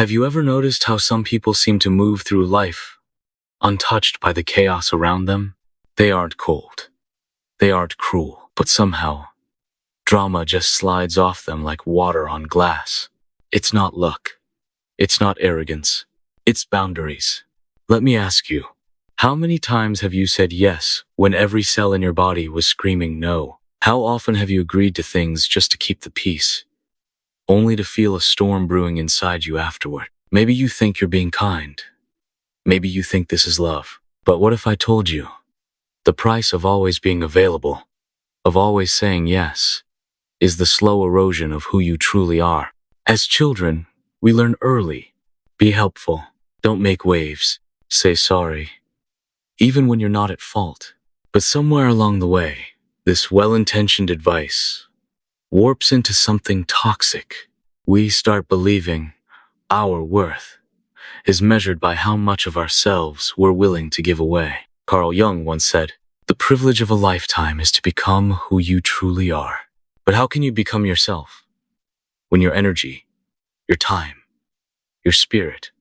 Have you ever noticed how some people seem to move through life untouched by the chaos around them? They aren't cold. They aren't cruel. But somehow, drama just slides off them like water on glass. It's not luck. It's not arrogance. It's boundaries. Let me ask you, how many times have you said yes when every cell in your body was screaming no? How often have you agreed to things just to keep the peace, only to feel a storm brewing inside you afterward? Maybe you think you're being kind. Maybe you think this is love. But what if I told you, the price of always being available, of always saying yes, is the slow erosion of who you truly are? As children, we learn early. Be helpful. Don't make waves. Say sorry, even when you're not at fault. But somewhere along the way, this well-intentioned advice warps into something toxic. We start believing our worth is measured by how much of ourselves we're willing to give away. Carl Jung once said, "The privilege of a lifetime is to become who you truly are." But how can you become yourself when your energy, your time, your spirit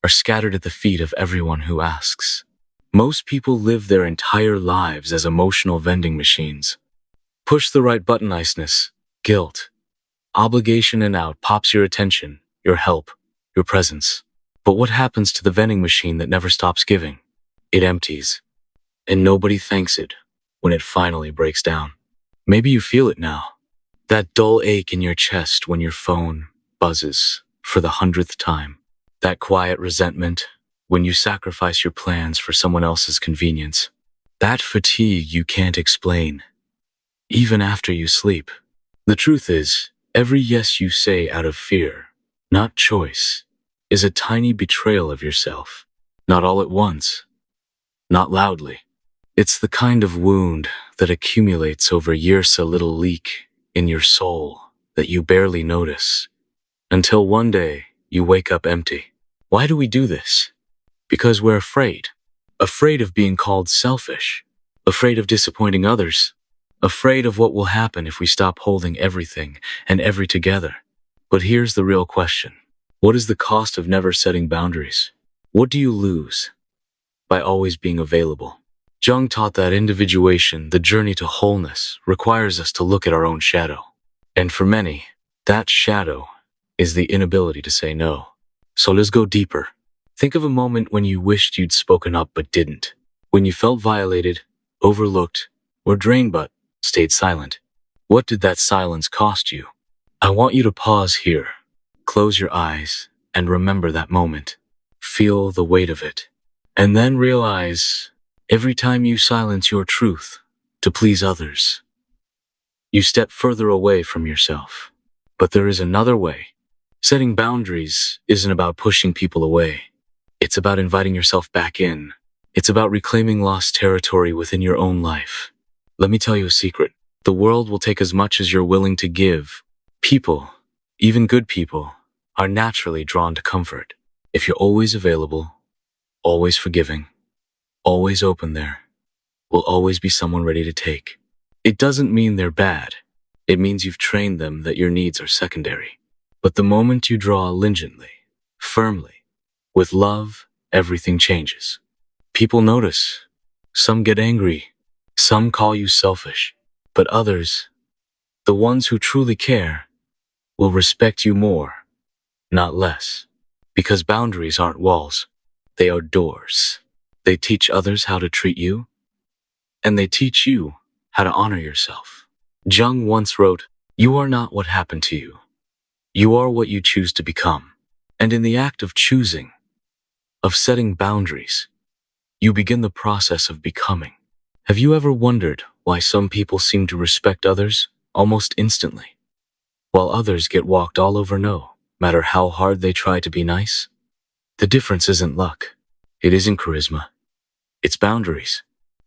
are scattered at the feet of everyone who asks? Most people live their entire lives as emotional vending machines. Push the right button, niceness, guilt, obligation, and out pops your attention, your help, your presence. But what happens to the vending machine that never stops giving? It empties, and nobody thanks it when it finally breaks down. Maybe you feel it now. That dull ache in your chest when your phone buzzes for the 100th time. That quiet resentment when you sacrifice your plans for someone else's convenience. That fatigue you can't explain, even after you sleep. The truth is, every yes you say out of fear, not choice, is a tiny betrayal of yourself. Not all at once, not loudly. It's the kind of wound that accumulates over years, a little leak in your soul that you barely notice, until one day you wake up empty. Why do we do this? Because we're afraid. Afraid of being called selfish. Afraid of disappointing others. Afraid of what will happen if we stop holding everything and every together. But here's the real question. What is the cost of never setting boundaries? What do you lose by always being available? Jung taught that individuation, the journey to wholeness, requires us to look at our own shadow. And for many, that shadow is the inability to say no. So let's go deeper. Think of a moment when you wished you'd spoken up but didn't. When you felt violated, overlooked, or drained but stayed silent. What did that silence cost you? I want you to pause here. Close your eyes and remember that moment. Feel the weight of it. And then realize, every time you silence your truth to please others, you step further away from yourself. But there is another way. Setting boundaries isn't about pushing people away. It's about inviting yourself back in. It's about reclaiming lost territory within your own life. Let me tell you a secret. The world will take as much as you're willing to give. People, even good people, are naturally drawn to comfort. If you're always available, always forgiving, always open, there will always be someone ready to take. It doesn't mean they're bad. It means you've trained them that your needs are secondary. But the moment you draw leniently, firmly, with love, everything changes. People notice. Some get angry. Some call you selfish. But others, the ones who truly care, will respect you more, not less. Because boundaries aren't walls. They are doors. They teach others how to treat you, and they teach you how to honor yourself. Jung once wrote, "You are not what happened to you. You are what you choose to become." And in the act of choosing, of setting boundaries, you begin the process of becoming. Have you ever wondered why some people seem to respect others almost instantly, while others get walked all over no matter how hard they try to be nice? The difference isn't luck. It isn't charisma. It's boundaries.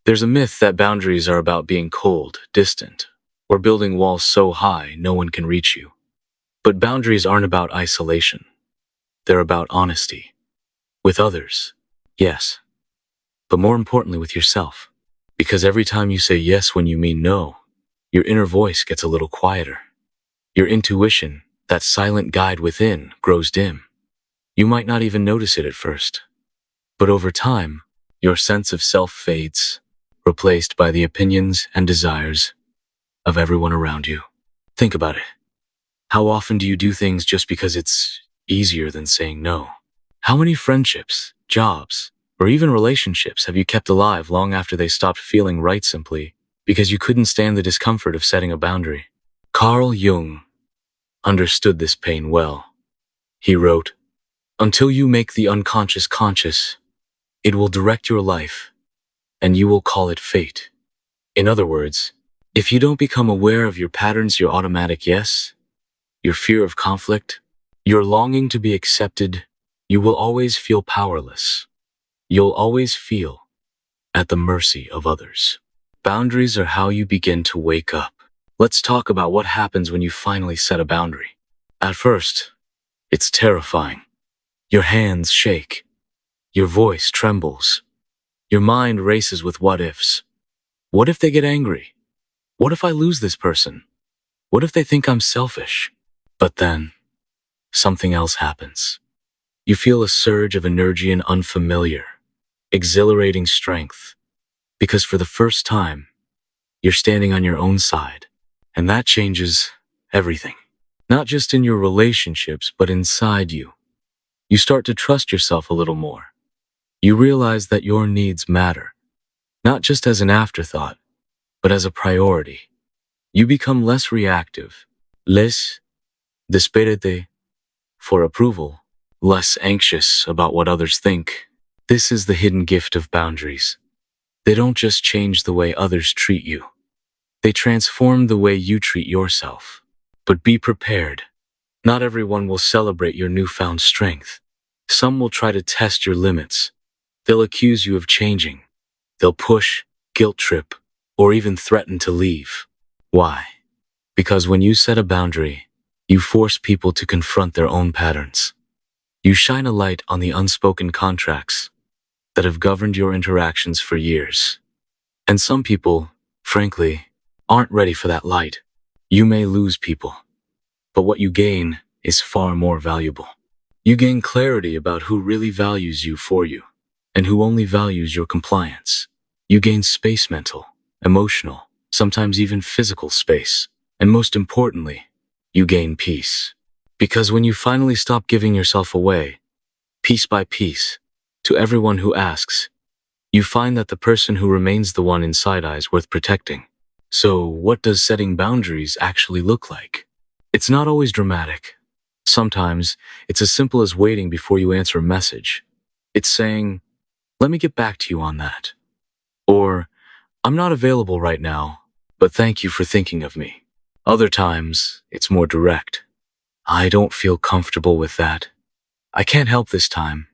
There's a myth that boundaries are about being cold, distant, or building walls so high no one can reach you. But boundaries aren't about isolation. They're about honesty. With others, yes. But more importantly, with yourself. Because every time you say yes when you mean no, your inner voice gets a little quieter. Your intuition, that silent guide within, grows dim. You might not even notice it at first. But over time, your sense of self fades, replaced by the opinions and desires of everyone around you. Think about it. How often do you do things just because it's easier than saying no? How many friendships, jobs, or even relationships have you kept alive long after they stopped feeling right simply because you couldn't stand the discomfort of setting a boundary? Carl Jung understood this pain well. He wrote, "Until you make the unconscious conscious, it will direct your life, and you will call it fate." In other words, if you don't become aware of your patterns, your automatic yes, your fear of conflict, your longing to be accepted, you will always feel powerless. You'll always feel at the mercy of others. Boundaries are how you begin to wake up. Let's talk about what happens when you finally set a boundary. At first, it's terrifying. Your hands shake. Your voice trembles. Your mind races with what ifs. What if they get angry? What if I lose this person? What if they think I'm selfish? But then, something else happens. You feel a surge of energy and unfamiliar, exhilarating strength, because for the first time, you're standing on your own side. And that changes everything. Not just in your relationships, but inside you. You start to trust yourself a little more. You realize that your needs matter, not just as an afterthought, but as a priority. You become less reactive, less desperate for approval, less anxious about what others think. This is the hidden gift of boundaries. They don't just change the way others treat you. They transform the way you treat yourself. But be prepared. Not everyone will celebrate your newfound strength. Some will try to test your limits. They'll accuse you of changing. They'll push, guilt trip, or even threaten to leave. Why? Because when you set a boundary, you force people to confront their own patterns. You shine a light on the unspoken contracts that have governed your interactions for years. And some people, frankly, aren't ready for that light. You may lose people, but what you gain is far more valuable. You gain clarity about who really values you for you, and who only values your compliance. You gain space, mental, emotional, sometimes even physical space. And most importantly, you gain peace. Because when you finally stop giving yourself away, piece by piece, to everyone who asks, you find that the person who remains the one inside is worth protecting. So what does setting boundaries actually look like? It's not always dramatic. Sometimes it's as simple as waiting before you answer a message. It's saying, "Let me get back to you on that." Or, "I'm not available right now, but thank you for thinking of me." Other times, it's more direct. "I don't feel comfortable with that. I can't help this time.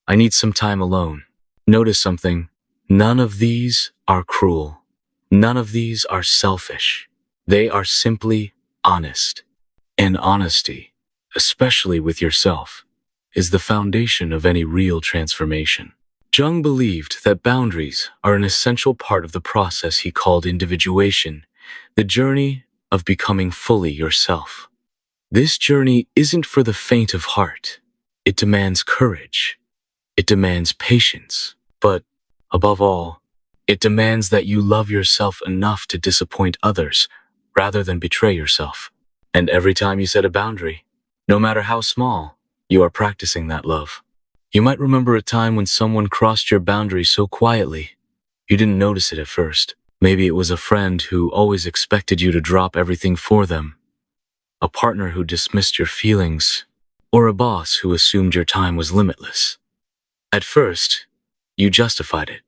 I need some time alone." Notice something. None of these are cruel. None of these are selfish. They are simply honest. And honesty, especially with yourself, is the foundation of any real transformation. Jung believed that boundaries are an essential part of the process he called individuation, the journey of becoming fully yourself. This journey isn't for the faint of heart. It demands courage. It demands patience. But, above all, it demands that you love yourself enough to disappoint others rather than betray yourself. And every time you set a boundary, no matter how small, you are practicing that love. You might remember a time when someone crossed your boundary so quietly, you didn't notice it at first. Maybe it was a friend who always expected you to drop everything for them, a partner who dismissed your feelings, or a boss who assumed your time was limitless. At first, you justified it.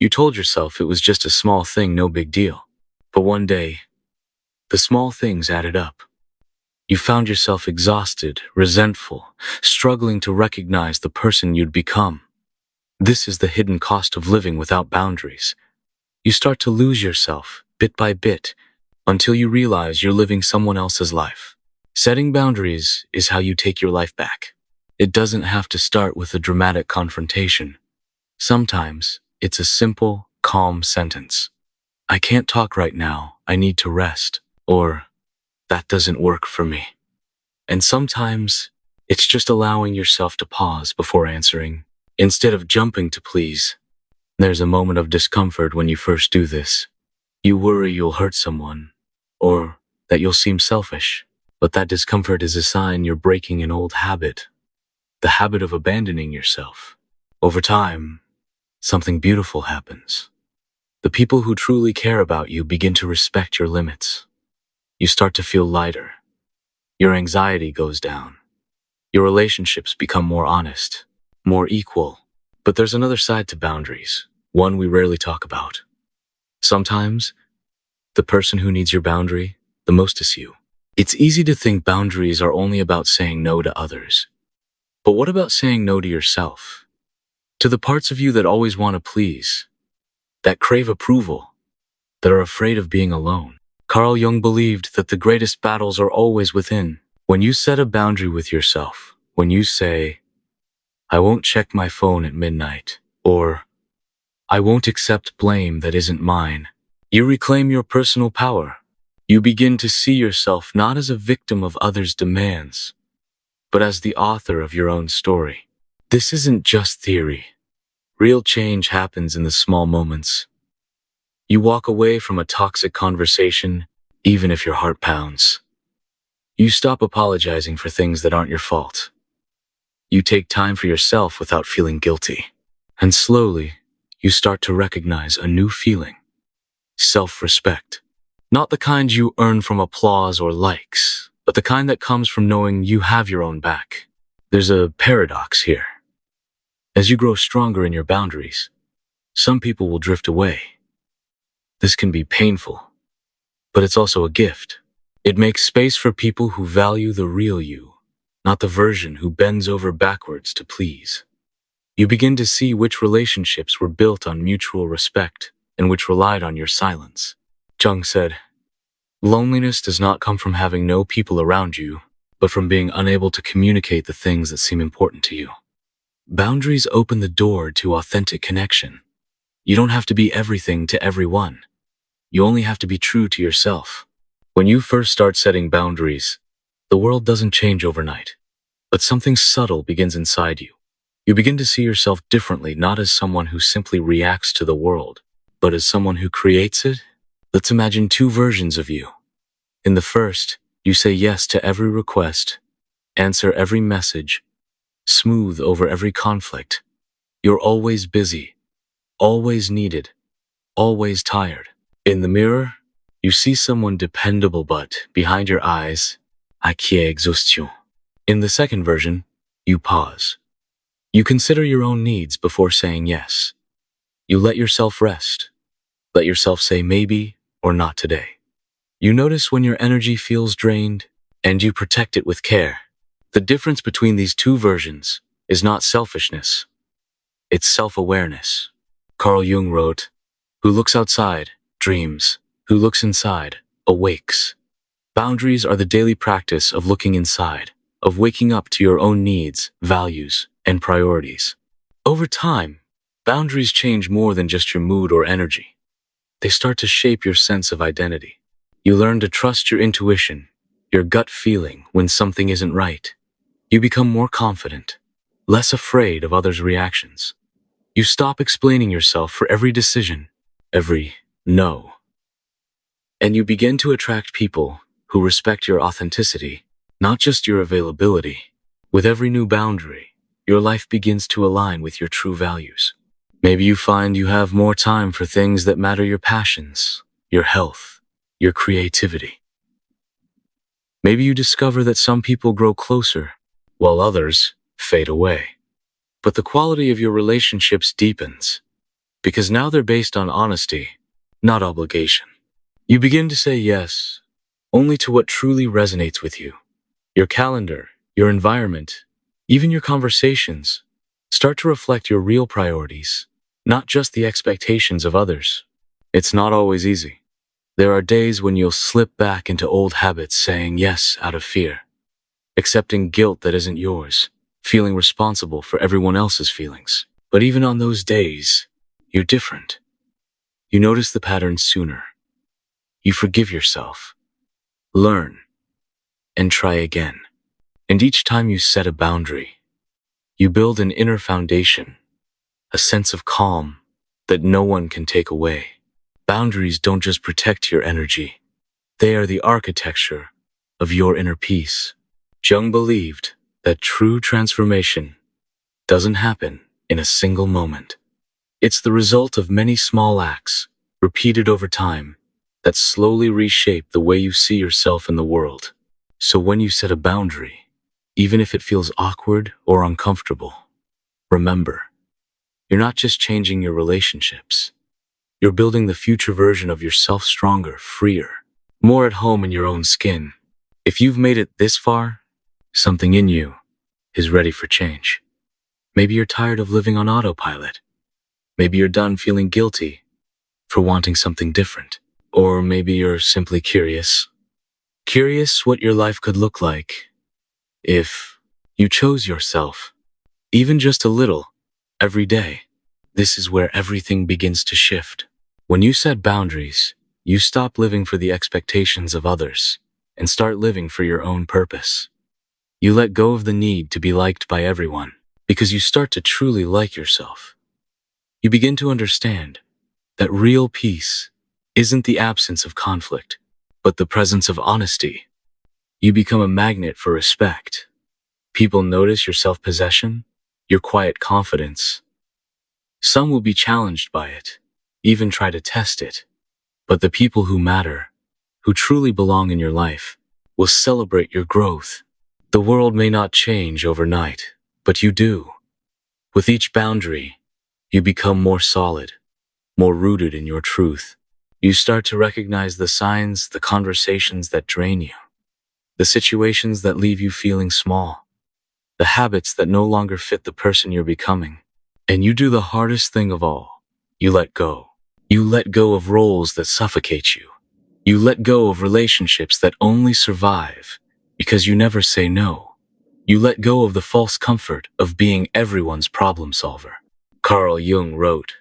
You told yourself it was just a small thing, no big deal. But one day, the small things added up. You found yourself exhausted, resentful, struggling to recognize the person you'd become. This is the hidden cost of living without boundaries. You start to lose yourself, bit by bit, until you realize you're living someone else's life. Setting boundaries is how you take your life back. It doesn't have to start with a dramatic confrontation. Sometimes, it's a simple, calm sentence. "I can't talk right now, I need to rest." Or, "That doesn't work for me." And sometimes, It's just allowing yourself to pause before answering, instead of jumping to please. There's a moment of discomfort when you first do this. You worry you'll hurt someone, or that you'll seem selfish. But that discomfort is a sign you're breaking an old habit, the habit of abandoning yourself. Over time, something beautiful happens. The people who truly care about you begin to respect your limits. You start to feel lighter. Your anxiety goes down. Your relationships become more honest, more equal. But there's another side to boundaries, one we rarely talk about. Sometimes, the person who needs your boundary the most is you. It's easy to think boundaries are only about saying no to others. But what about saying no to yourself? To the parts of you that always want to please, that crave approval, that are afraid of being alone. Carl Jung believed that the greatest battles are always within. When you set a boundary with yourself, when you say, I won't check my phone at midnight, or I won't accept blame that isn't mine, you reclaim your personal power. You begin to see yourself not as a victim of others' demands, but as the author of your own story. This isn't just theory. Real change happens in the small moments. You walk away from a toxic conversation, even if your heart pounds. You stop apologizing for things that aren't your fault. You take time for yourself without feeling guilty. And slowly, you start to recognize a new feeling. Self-respect. Not the kind you earn from applause or likes, but the kind that comes from knowing you have your own back. There's a paradox here. As you grow stronger in your boundaries, some people will drift away. This can be painful, but it's also a gift. It makes space for people who value the real you, not the version who bends over backwards to please. You begin to see which relationships were built on mutual respect and which relied on your silence. Jung said, loneliness does not come from having no people around you, but from being unable to communicate the things that seem important to you. Boundaries open the door to authentic connection. You don't have to be everything to everyone. You only have to be true to yourself. When you first start setting boundaries, the world doesn't change overnight, but something subtle begins inside you. You begin to see yourself differently, not as someone who simply reacts to the world, but as someone who creates it. Let's imagine two versions of you. In the first, you say yes to every request, answer every message, smooth over every conflict. You're always busy, always needed, always tired. In the mirror, you see someone dependable, but behind your eyes, qui est exhaustion. In the second version, you pause. You consider your own needs before saying yes. You let yourself rest. Let yourself say maybe or not today. You notice when your energy feels drained, and you protect it with care. The difference between these two versions is not selfishness. It's self-awareness. Carl Jung wrote, who looks outside, dreams. Who looks inside, awakes. Boundaries are the daily practice of looking inside, of waking up to your own needs, values, and priorities. Over time, boundaries change more than just your mood or energy. They start to shape your sense of identity. You learn to trust your intuition, your gut feeling when something isn't right. You become more confident, less afraid of others' reactions. You stop explaining yourself for every decision, every no. And you begin to attract people who respect your authenticity, not just your availability. With every new boundary, your life begins to align with your true values. Maybe you find you have more time for things that matter, your passions, your health, your creativity. Maybe you discover that some people grow closer, while others fade away. But the quality of your relationships deepens, because now they're based on honesty, not obligation. You begin to say yes only to what truly resonates with you. Your calendar, your environment, even your conversations start to reflect your real priorities, not just the expectations of others. It's not always easy. There are days when you'll slip back into old habits, saying yes out of fear, accepting guilt that isn't yours, feeling responsible for everyone else's feelings. But even on those days, you're different. You notice the patterns sooner. You forgive yourself, learn, and try again. And each time you set a boundary, you build an inner foundation, a sense of calm that no one can take away. Boundaries don't just protect your energy. They are the architecture of your inner peace. Jung believed that true transformation doesn't happen in a single moment. It's the result of many small acts, repeated over time, that slowly reshape the way you see yourself in the world. So when you set a boundary, even if it feels awkward or uncomfortable, remember, you're not just changing your relationships. You're building the future version of yourself stronger, freer, more at home in your own skin. If you've made it this far, something in you is ready for change. Maybe you're tired of living on autopilot. Maybe you're done feeling guilty for wanting something different. Or maybe you're simply curious. Curious what your life could look like if you chose yourself, even just a little, every day. This is where everything begins to shift. When you set boundaries, you stop living for the expectations of others and start living for your own purpose. You let go of the need to be liked by everyone because you start to truly like yourself. You begin to understand that real peace isn't the absence of conflict, but the presence of honesty. You become a magnet for respect. People notice your self-possession, your quiet confidence. Some will be challenged by it, even try to test it. But the people who matter, who truly belong in your life, will celebrate your growth. The world may not change overnight, but you do. With each boundary, you become more solid, more rooted in your truth. You start to recognize the signs, the conversations that drain you, the situations that leave you feeling small, the habits that no longer fit the person you're becoming. And you do the hardest thing of all. You let go. You let go of roles that suffocate you. You let go of relationships that only survive because you never say no. You let go of the false comfort of being everyone's problem solver. Carl Jung wrote,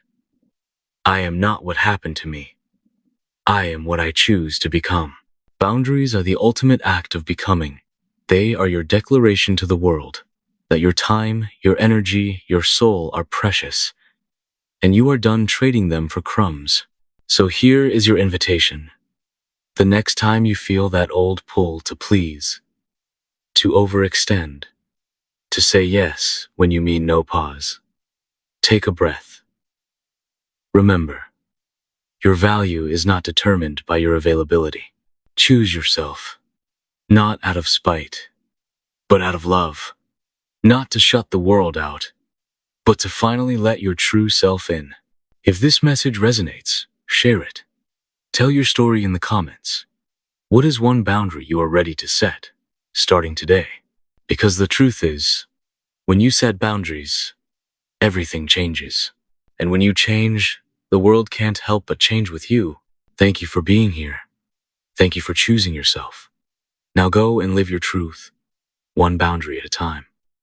"I am not what happened to me. I am what I choose to become." Boundaries are the ultimate act of becoming. They are your declaration to the world that your time, your energy, your soul are precious, and you are done trading them for crumbs. So here is your invitation. The next time you feel that old pull to please, to overextend, to say yes when you mean no, pause. Take a breath. Remember, your value is not determined by your availability. Choose yourself, not out of spite, but out of love. Not to shut the world out, but to finally let your true self in. If this message resonates, share it. Tell your story in the comments. What is one boundary you are ready to set, starting today? Because the truth is, when you set boundaries, everything changes. And when you change, the world can't help but change with you. Thank you for being here. Thank you for choosing yourself. Now go and live your truth, one boundary at a time.